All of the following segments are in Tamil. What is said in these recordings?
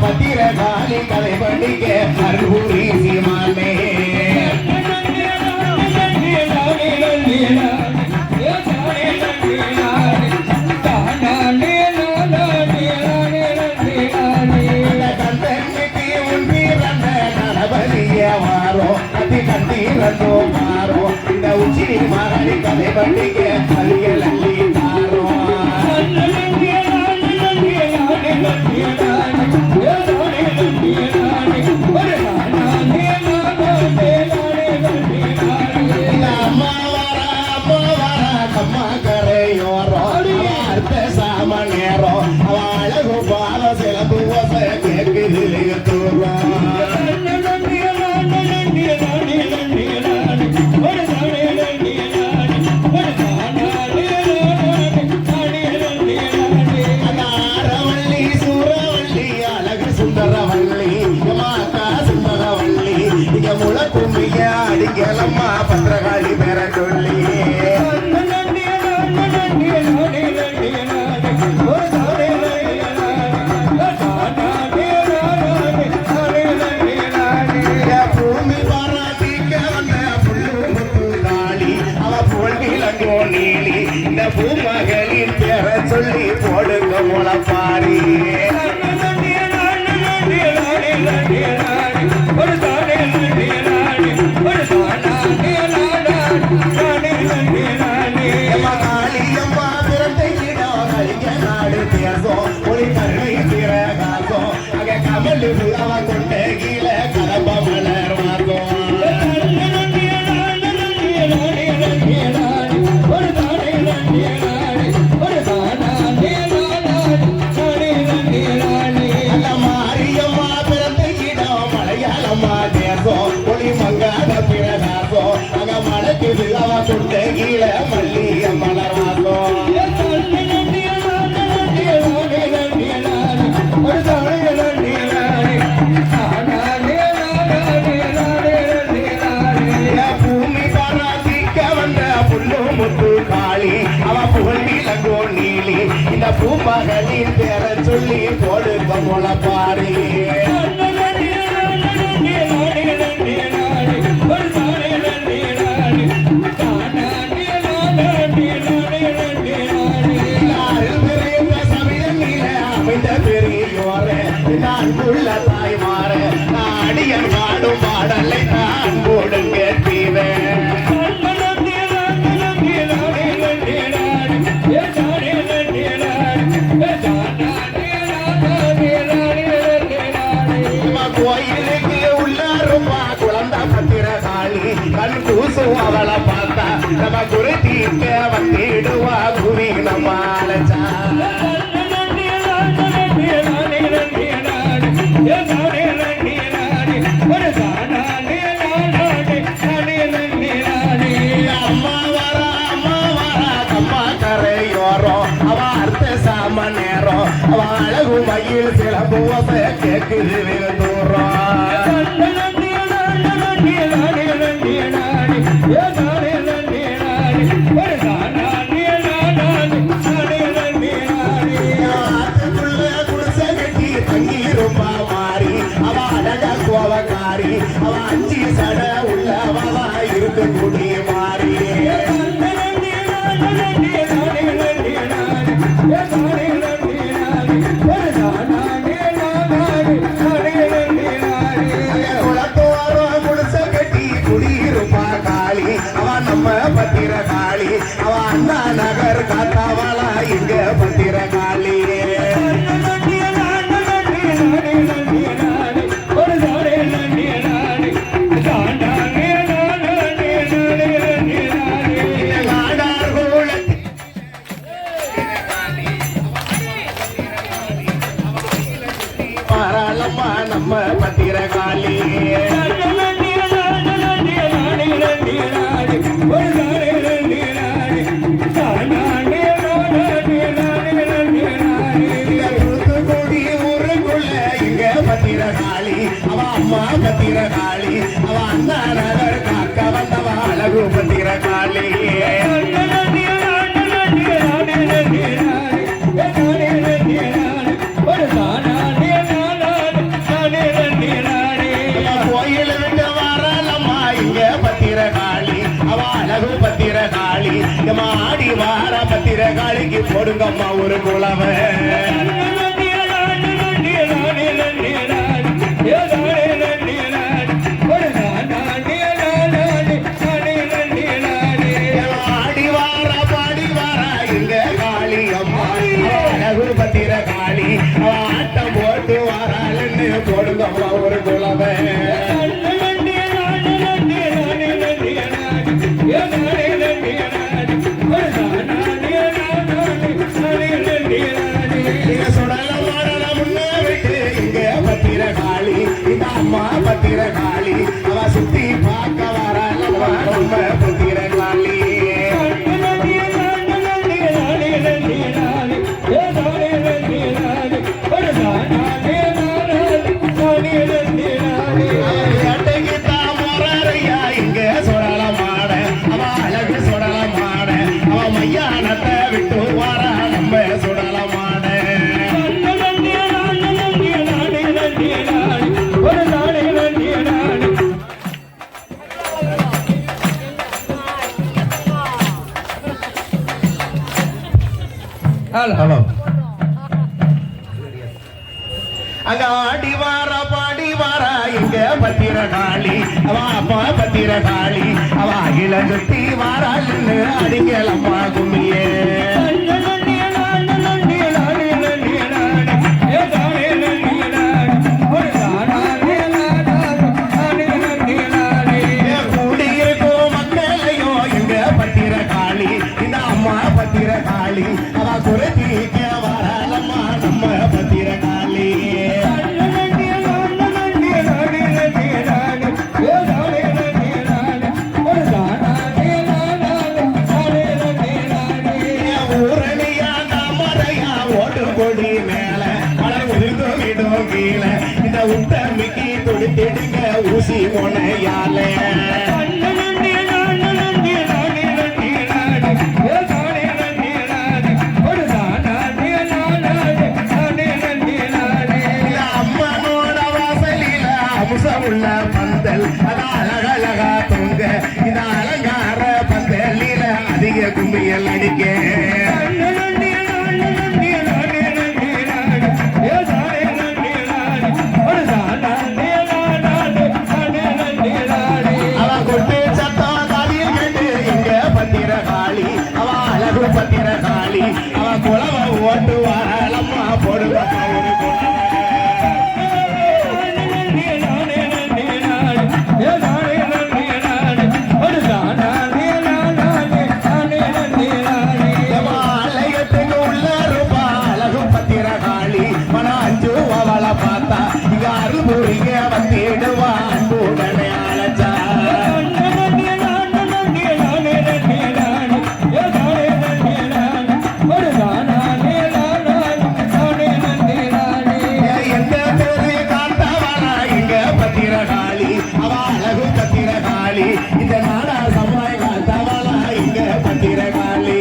பத்திரகாளி கதை படிக்க அருள்புரி சீமானே கண்டீரோ மாறோ இந்த உச்சி மகனி கதை பண்டிக அலியலி தாரோ கம்மா கரையோரோ அர்த்த சாம நேரோ அழகு பால சில துவச கேட்குது அடிக்கலம்மா பத்திரகாளி பேர சொல்லி பூமி பாராட்டிக்க வந்த புள்ளு காளி அவ போல்விலங்கோ நீலி இந்த பூமகளின் பேர சொல்லி போடுங்க முளப்பாரி கீழ மல்லிய மலராசோ பூமி பாராட்டிக்க வந்த புல்லு முத்து காளி அவ புகழ்விலங்கோ நீலி இந்த பூமகளின் பேர சொல்லி போடுக்க முளப்பாரி அன்புள்ள தாய் மாற அடியன் பாடும் பாடலை நான் போடு கேட்பீவேன் கோயிலுக்கு உள்ளாருமா குழந்தை பத்திரகாளி கண் கூசும் அவளை பார்த்தா நம்ம குருத்தீக்க வந்திடுவா குவி நம்ம அழைச்சா அவ அழகு மயில் சில பூவச கேட்குது வெகு தூரம் குடிசை கட்டி தங்கிருப்பா மாறி அவ அழகா கோவக்காரி அவ அஞ்சி சட உள்ளவா இருக்கு குடி மாறி பத்திரகாளி அவ அண்ணா நகர் காத்தாவாளா இங்க பத்திரகாளி நம்ம பத்திரகாளி பத்திரகாளி அவ அம்மா பத்திரகாளி அவ அண்ணா நகர் காக்க வந்தவ அழகு பத்திரகாளி காளிக்கு போடுங்கம்மா ஒரு குலவை பத்திர காளி ஆட்டம் போட்டு வாராளுன்னு போடுங்கம்மா ஒரு குலவை அம்மா பத்திர காளி அவ சுத்தி பார்க்க வராளம்மா ரொம்ப பத்திர காளி ஹலோ அங்க ஆடி வாரா பாடி வாரா இங்க பத்திர காளி அவ அப்பா பத்திர காளி அவ அகில சுத்தி வாராள்னு அடிங்களம்மா கும்மியே கூடியிருக்கும் மக்களையும் இங்க பத்திர காளி இந்த அம்மா பத்திர காளி அவ குறைத்திக்க வராளம்மா நம்ம பத்திர காளி ஊரணியா தாமரையா ஓட்டு கொடி மேல மலர் உதிர்ந்தும் இடும் கீழே இந்த உத்தமிக்கு துடித்திடுங்க ஊசி முனையால உள்ள பந்தல் அது அழகழகா தொங்க இந்த அலங்கார பந்தலில அதிக கும்பியல் அடிக்க அவ கொட்டு சத்தம் காலிய கேட்டு எங்க பத்திர காளி அவ அழகு பத்திர காளி அவ குளவ ஓட்டு வரலம்மா போடுவா ஒரு பார்த்தா இங்க அருள்புரிங்க வந்திடுவா அன்புடனே அழைச்சா எந்த பேரு காத்தவனா இங்க பத்திர காளி அவ அழகு பத்திர காளி இந்த நாடா சமாய் காத்தவனா இங்க பத்திர காளி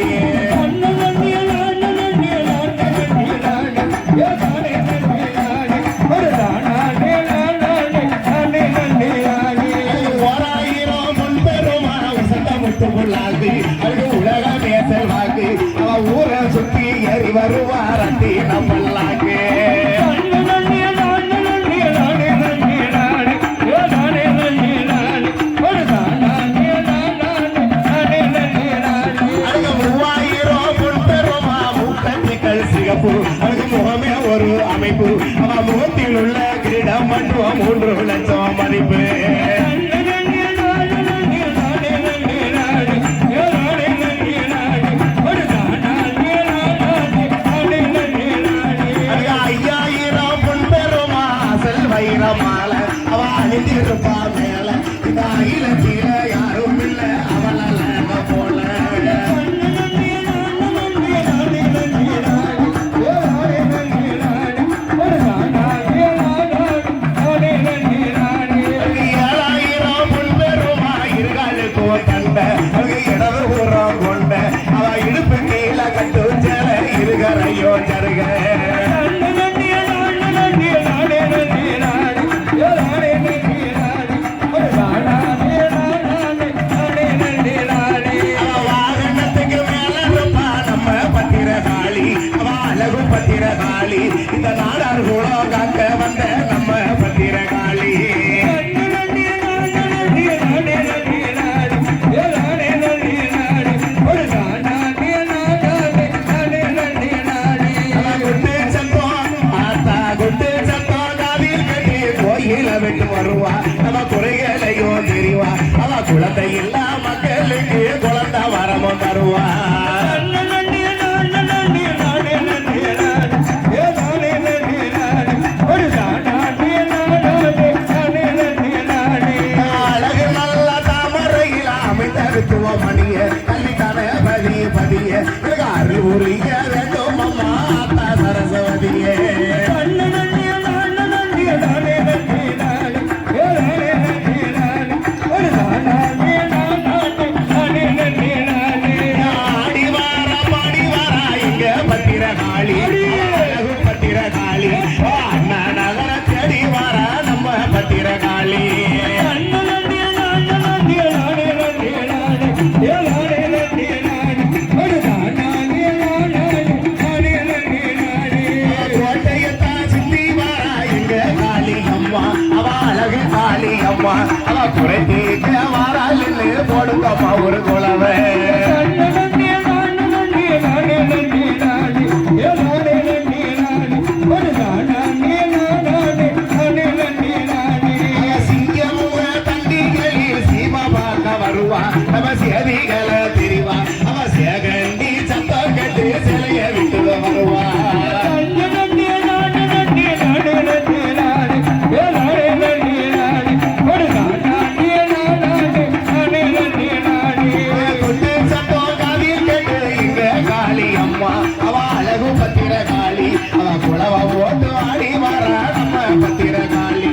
உலக பேசலாக்கு அவ ஊரை சுத்தி ஏறி வருவாரண்டி நம்மளாக்கு சிகப்பு அதுக்கு முகமே ஒரு அமைப்பு அவ முகத்தில் உள்ள கிரீடம் மட்டும் 3 லட்சம் மதிப்பு வைரமால அவ அணிந்திருப்பா மேல இந்த அகில கீழ யாரும் இல்ல அவள போல ஏழாயிரம் பொன்பெருமா இருகாலுக்கோ கண்ட இடவர் ஊரம் கொண்ட அவ இடுப்பு கீழ கட்டு சேல இருகரையோ ஜருக வாகனத்துக்கு மேல நம்ம பத்திரகாளி இந்த நாடார் குலம் காக்க வந்த நம்ம பத்திரகாளி விட்டு வருவா நம்ம குறைகளையோ தெரிவா அவ குழந்தை இல்ல மக்களுக்கு குழந்தை வரமும் தருவா அழகு நல்ல தாமரையில் அமைந்தருத்துவ மணிய கல்விக்கான பதிய அருள் உரிய வேண்டும் அம்மா ஆத்தா சரஸ்வதியே பத்திரகாளி அண்ணா நகர தேடி வர நம்ம பத்திரகாளி கோட்டையத்தான் சுத்தி வர எங்க காளி அம்மா அவ அழகு காளி அம்மா அவ குறை தீர்க்க வாராளுன்னு போடுங்கம்மா ஒரு குளவை அவ சேதிகளை தெரிவா அவ சேகண்டி சத்தம் கட்டு சிலைய விட்டு வருவா கொண்டு சத்தம் காதில் கேட்டு இங்க காளி அம்மா அவ அழகு பத்திரகாளி அவ குளவ ஓட்டு ஆடி வர நம்ம பத்திரகாளி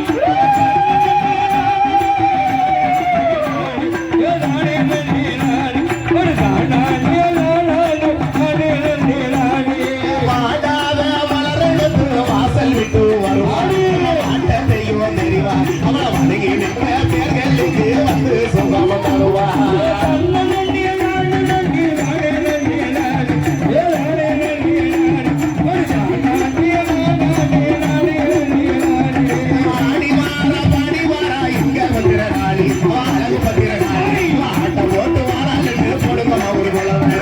அவளை வணங்கி நிற்க பேர்களுக்கு வந்து சுகம தருவா பாடி வாரா இங்க பத்திரகாளி அழகு பத்திரகாளி ஆட்டம் ஓட்டு வாராளுன்னு கொடுக்கமா ஒரு குழந்தை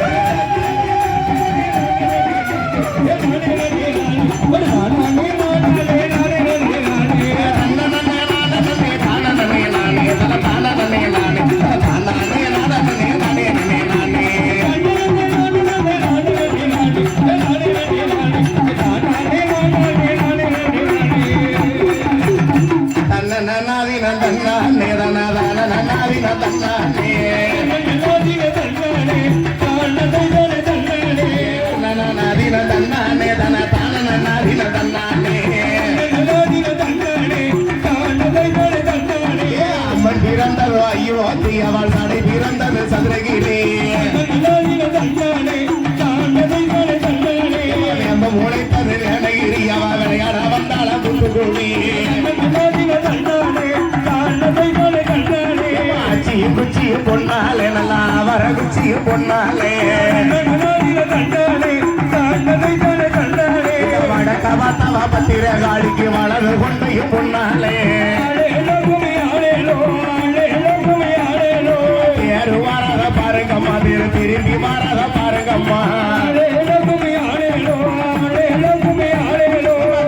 அம்மன் பிறந்தது ஐயோத்தி அவள் நடை பிறந்தது சதுரகிரி உழைத்தது வேடகிரி அவள் விளையாட வந்தாள புத்துக்குழி ஆச்சியும் குச்சியும் பொன்னாலே நல்லா வர குச்சியும் பொன்னாலே வடக்கவா தவா பத்திரகாளிக்கு வளரு கொண்டையும் பொன்னாலே பேரு வாராத பாருங்கம்மா திரும்பி வாராத பாருங்கம்மா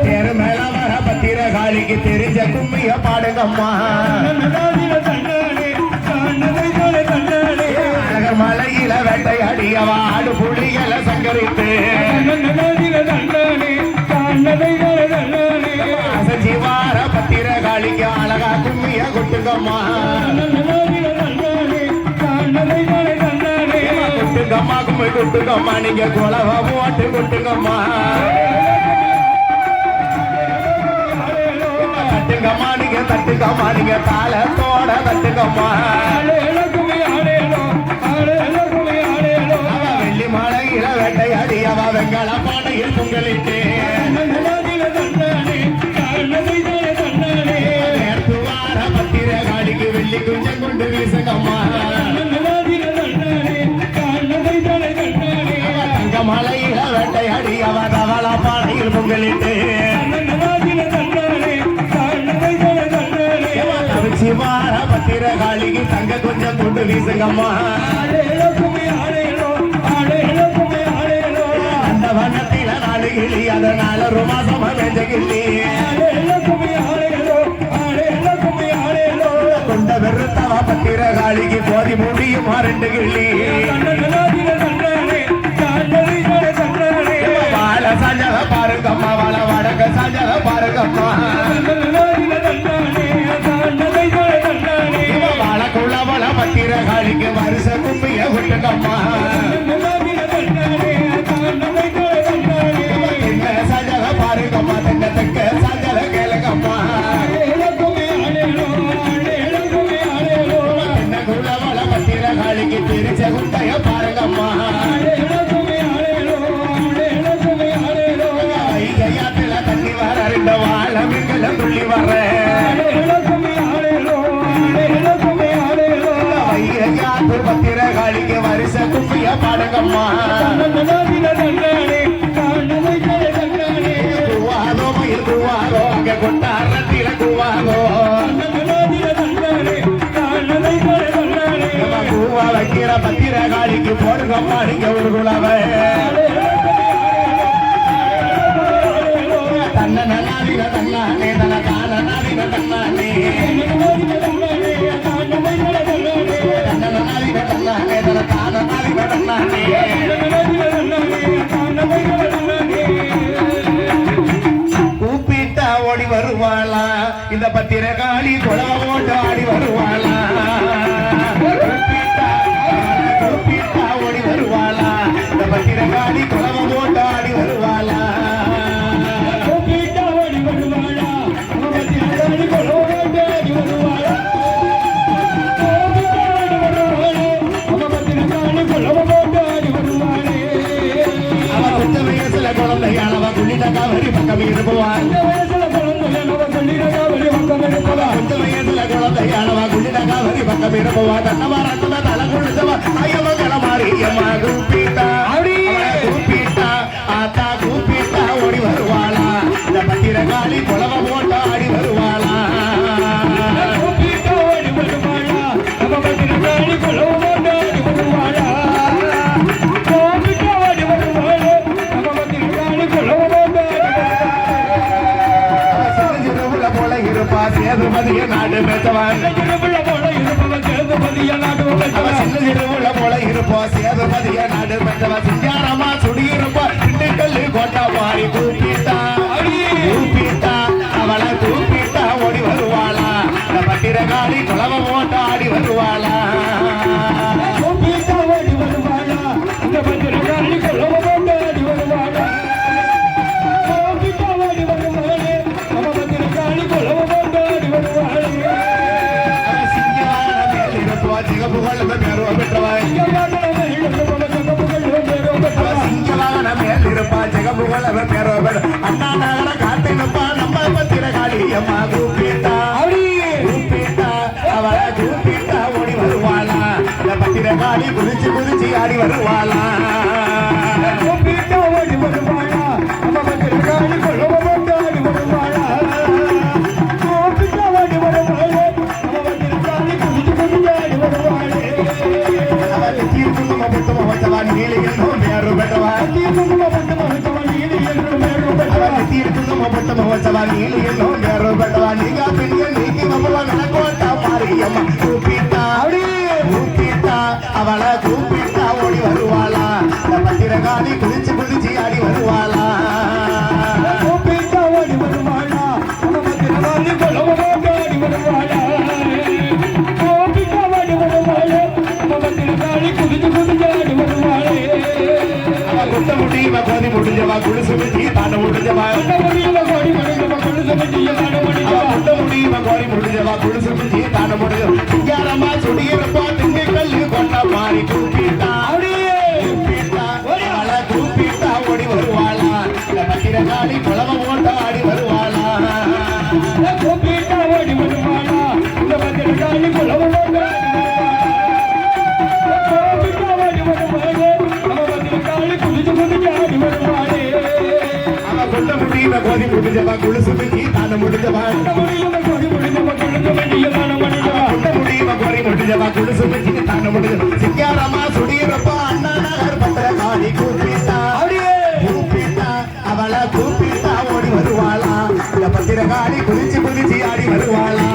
பேரு மேல வர பத்திரகாளிக்கு தெரிஞ்ச கும்மிய பாடுங்கம்மா மலையில வேட்டையாடி அவ ஆடு புள்ளிகளை சங்கரித்து அசஜிவார பத்திரகாளிக்கு அழகா கும்மிய கொட்டுங்கம்மா கொட்டுங்கம்மா கும்மி கொட்டுங்கம்மா நீங்க குலவ ஓட்டு கொட்டுங்கம்மா தட்டுங்கம்மா நீங்க தட்டுங்கம்மா நீங்க தாளத்தோட தட்டுங்கம்மா வெள்ளி மலையில வேட்டையாடி அவ வெங்கல பானையில் பொங்கலிட்டு நேர்த்து வார பத்திரகாளிக்கு வெள்ளி குஞ்சம் கொண்டு வீசுங்கம்மா தங்கம்மா மலையில வேட்டையாடி அவன் அவள பானையில் பொங்கலிட்டு சிவார பத்திர காளிக்கு தங்க கொஞ்சம் கொண்டு வீசுங்கம்மா அந்த வண்ணத்தில நாலு கிளி அதனால ஒரு மாசமா வெஞ்ச கிளி கொண்ட வெறுத்தவ பத்திர காளிக்கு போதி முடியுமா ரெண்டு கிளி வாழ சாஞ்சக பாருங்கம்மா வாழ வடக்க சாஞ்சக பாருங்கம்மா வாழக்குள்ள பத்திர காளிக்கு வருஷ கும்பிய விட்டுங்கம்மா என்ன சாஞ்சக பாருங்கம்மா தென்ன தெக்க சாஞ்சக கேளுங்கம்மா என்ன குள்ள பத்திர காளிக்கு பிரிச்ச குட்டைய பாருங்கம்மா வைகையாத்துல தண்ணி வர ரெண்டு வாழ மீன்களும் துள்ளி வர வைகையாத்தூர் பத்திர காளிக்கு வருஷ குப்பிய பாடுங்கம்மா குவாதோ மயில் குவாதோ அங்க கொண்டாரத்தில குவாதோ குவா வைக்கிற பத்திர காளிக்கு போடுங்கம்மா நீங்க ஒரு குலவை தன்ன நல்லாதின தன்னானே தன தான நாதின தன்னானே தன்ன நல்லாதின தன்னானே தன தான நாதின தன்னானே கூப்பிட்டா ஓடி வருவாளா இந்த பத்திர காளி குளவ போட்டு ஆடி வருவாளா கூப்பிட்டா ஓடி வருவாளா இந்த பத்திர காளி குளவ போட்டு ஆடி வருவாளா குழந்தையானவ குளித காவரி பக்கம் இருப்பான் கொஞ்ச வயசுல குழந்தையானவ குளித காவரி பக்கம் இருப்பவா தன்னவா ரத்தவ தலை குளிச்சவா ஐயவ கிளமாரியம்மா கூப்பிட்டா கூப்பிட்டா ஆத்தா கூப்பிட்டா ஓடி வருவாளா இந்த பத்திர காளி குளவ போட்டா ஆடி வருவாளா கூப்பிட்டா ஓடி வருவாளா நம்ம பத்திர காளி குளவ போட்டா ஆடி வருவாளா சேதுபதிய நாடு மேச்சவன் சிறுவுள்ள போல இருப்போம் சேதுபதிய நாடு மேச்சவன் சிங்காரமா சுடியிருப்பா திண்டுக்கல்லு கொண்டா மாறி கூப்பிட்டா கூப்பிட்டா அவளை கூப்பிட்டா ஓடி வருவாளா இந்த பத்திர காளி குளவ போட்டு ஆடி வருவாளா கூப்பிட்டா ஓடி வருவாளா இந்த பத்திர காளி குளவ போட்டு ஆடி வருவாளா அண்ணா நகர காட்டினப்பா நம்ம பத்திர காளியம்மா கூப்பிட்டா கூப்பிட்டா அவளை கூப்பிட்டா ஓடி வருவாளா இந்த பத்திர காளி குதிச்சு குதிச்சு ஆடி வருவாளா கூப்பிட்டா ஓடி வருவாளா நம்ம பத்திர காளி கொள்ளவ போட்டு ஆடி வருவாளா கூப்பிட்டா ஓடி வருவாளா நம்ம பத்திர காளி குதிச்சு குதிச்சு ஆடி வருவாளே அவளை தீர்க்குமா புத்தம வச்சவா நீலி என்னும் பேரு பெற்றவா தீர்க்குமா புத்தம வச்சவா நீலி என்னும் பேரு பெற்றவா தீர்க்குமா புத்தம வச்சவா நீலி என்னும் பேரு பெற்றவா நீங்க பெண்கள் நீக்கி வம்பவா நடக்கோட்டா மாரியம்மா கூப்பிட்டா கூப்பிட்டா அவளை கூப்பிட்டா ஓடி வருவாளா இந்த பத்திர காளி குதிச்சு குதிச்சு ஆடி வருவாளா கூப்பிட்டா ஓடி வருவாளா நம்ம பத்திர காளி கொள்ளவ போட்டு ஆடி வருவாளா கூப்பிட்டா ஓடி வருவாளா நம்ம பத்திர காளி குதிச்சு குதிச்சு ஆடி வருவாளே குட்ட முடியுமா கோதி முடிஞ்சவா குடிசு மிச்சி தாண்ட முடிஞ்சவா குட்ட முடியுமா கோடி முடிஞ்சவா குடிசு மிச்சி தாண்ட முடிஞ்சவா குட்ட முடியுமா கோடி முடிஞ்சவா குடிசு மிச்சி தாண்ட முடிஞ்சவா சிங்காரமா சுடியிருப்பா திண்டுக்கல்லு கொண்ட மாறி கூப்பிட்டா கூப்பிட்டா அவளை கூப்பிட்டா ஓடி வருவாளா இந்த பத்திர காளி குளவ போட்டு ஆடி வருவாளா கூப்பிட்டா ஓடி வருவாளா இந்த பத்திர காளி குளவ போட்டு ஆடி வருவாளா கூப்பிட்டா ஓடி வருவாளா நம்ம பத்திர காளி குதிச்சு குதிச்சு முடியும கோதி முடிஞ்சவா குழுசு மிஞ்சி தான முடிஞ்சவா முடியும கோரி முடிஞ்சவா குழுசு மிஞ்சி தான முடிஞ்சவா சிங்காரமா சுடியரப்பா அண்ணா நகர் பத்திரகாளி கூப்பிட்டா கூப்பிட்டா அவளை கூப்பிட்டா ஓடி வருவாளா இந்த பத்திரகாளி குதிச்சு குதிச்சு ஆடி வருவாளா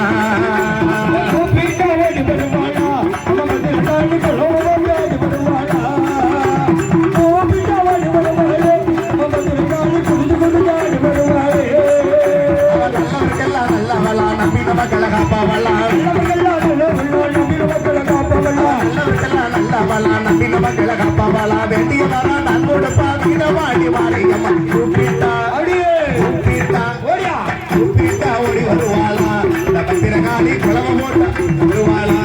கூப்பிட்டா ஓடி வருவாளா அவ பத்திரகாளி குளோடி வருவாளா கூப்பிட்டா ஓடி வருவாளே அவ பத்திரகாளி குதிச்சு குதிச்சு ஆடி வருவாளே அவ நல்லவர்க்கெல்லாம் நல்லவளா நம்பி நமக்களை காப்பாவளா நம்பி நமக்களை காப்பாவளா வேண்டியவரா நான் கொடுப்பா வீரவாடி மாரியம்மா கூப்பிட்டா கூப்பிட்டா கூப்பிட்டா ஓடி வருவாளா இந்த பத்திரகாளி குளம போட்டா வருவாளா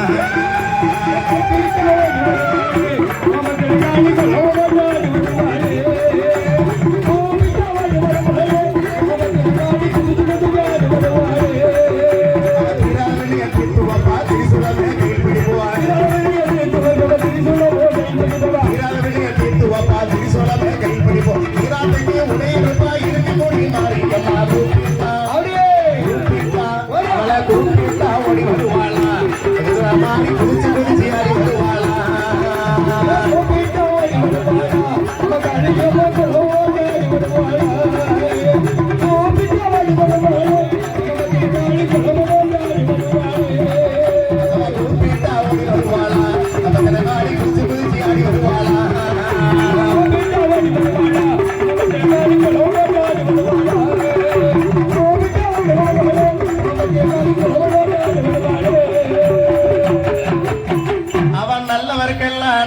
குதிச்சு குதிச்சு ஆடி வருவாளா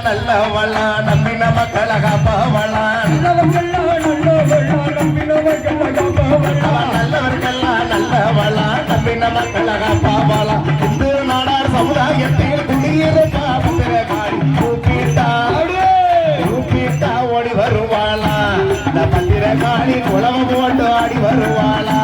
நல்லவளா நம்பி நமக்களை காப்பாவளா நல்லவர்கெல்லாம் நல்லவளா நம்பி நமக்களை காப்பாவளா இந்து நாடார் சமுதாயத்தில் குடியிருப்பா பத்திரகாளி கூப்பிட்டா கூப்பிட்டா ஓடி வருவாளா இந்த பத்திரகாளி குளம் போட்டு ஆடி வருவாளா